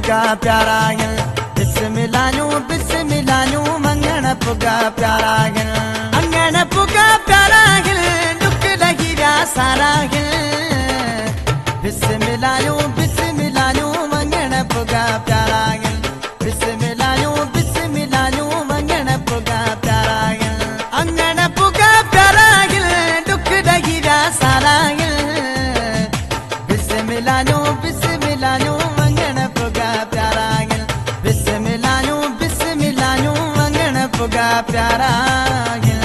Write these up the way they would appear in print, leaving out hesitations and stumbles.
पुगा प्यारा गिल बिस्मिल्लाहु मंगण पुगा प्यारा गिल अंगण पुगा प्यारा गिल दुख लगी व्या सारा गिल बिस्मिल्लाहु मंगण पुगा प्यारा गिल बिस्मिल्लाहु मंगण पुगा प्यारा गिल अंगण पुगा प्यारा गिल दुख लगी व्या सारा गिल बिस्मिल्लाहु मंगण पुगा प्यारा गिल बिस्मिल्लाहु मंगण पुगा प्यारा गिल।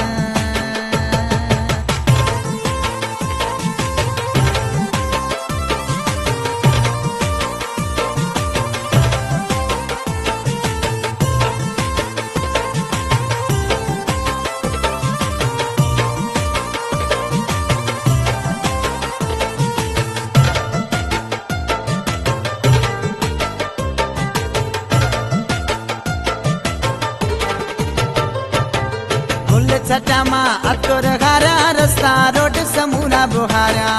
छटा मां अतुर घारा रस्ता रोड समूरा बुहारा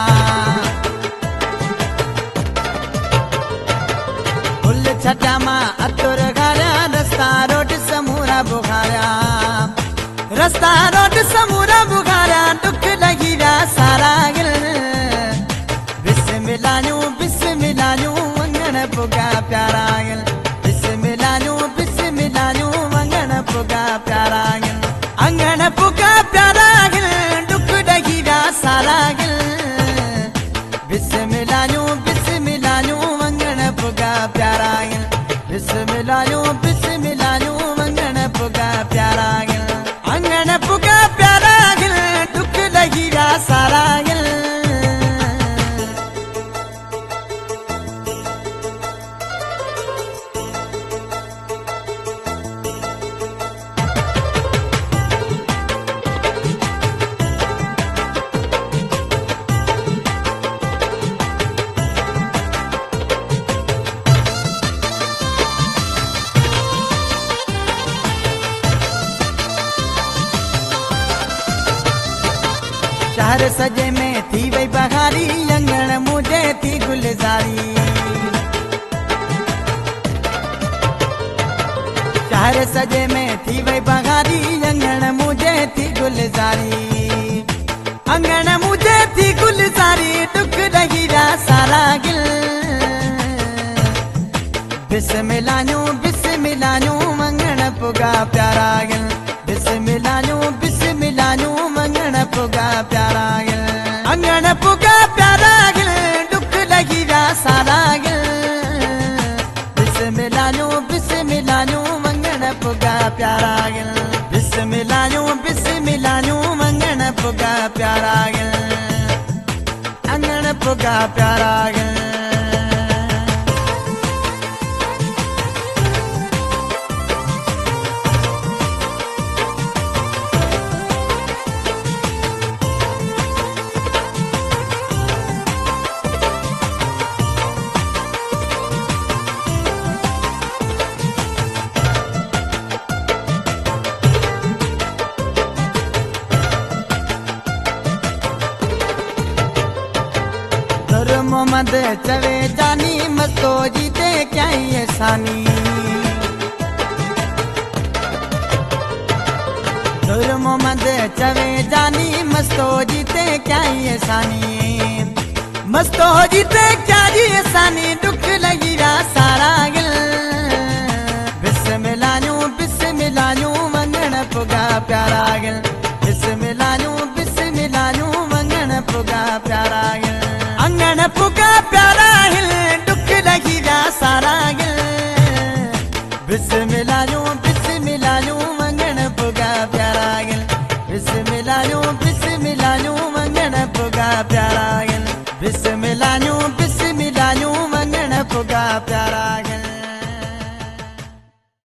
फुल छटा मां अतुर घारा रस्ता रोड समूरा बुहारा रस्ता रोड समूरा बुहारा दुख लगी व्या सारा गिल बिस्मिल्लाहु मंगण पुगा प्यारा गिल बिस्मिल्लाहु मंगण पुगा प्यारा गिल अंगण पुगा प्यारा गिल दुख लगी व्या सारा गिल बिस्मिल्लाहु मंगण पुगा प्यारा गिल बिस्मिल्लाहु मंगण पुगा प्यारा गिल अंगण पुगा प्यारा गिल दुख लगी व्या सारा गिल। शहर सजे में थी वही बहारी अंगण मुझे थी गुलजारी शहर सजे में थी वही बहारी अंगण मुझे थी गुलजारी अंगण मुझे थी गुलजारी दुख लगी व्या सारा गिल बिस्मिल्लाहु मंगण पुगा प्यारा गिल बिस्मिल्लाहु मंगण पुगा प्यारा गिल अंगण पुगा प्यारा गिल दुख लगी व्या सारा गिल बिस्मिल्लाहु मंगण पुगा प्यारा गिल बिस्मिल्लाहु मंगण पुगा प्यारा गिल अंगण पुगा प्यारा गिल। मोहम्मद चवे जानी मस्तो जीते क्या ये सानी मोहम्मद चवे जानी मस्तो जीते क्या ये सानी मस्तो जीते क्या ये सानी दुख लगी व्या सारा गिल बिस्मिल्लाहु मंगण पुगा प्यारा गिल बिस्मिल्लाहु मंगण पुगा प्यारा गिल अंगण पुगा प्यारा गिल दुख लगी व्या सारा गिल बिस्मिल्लाहु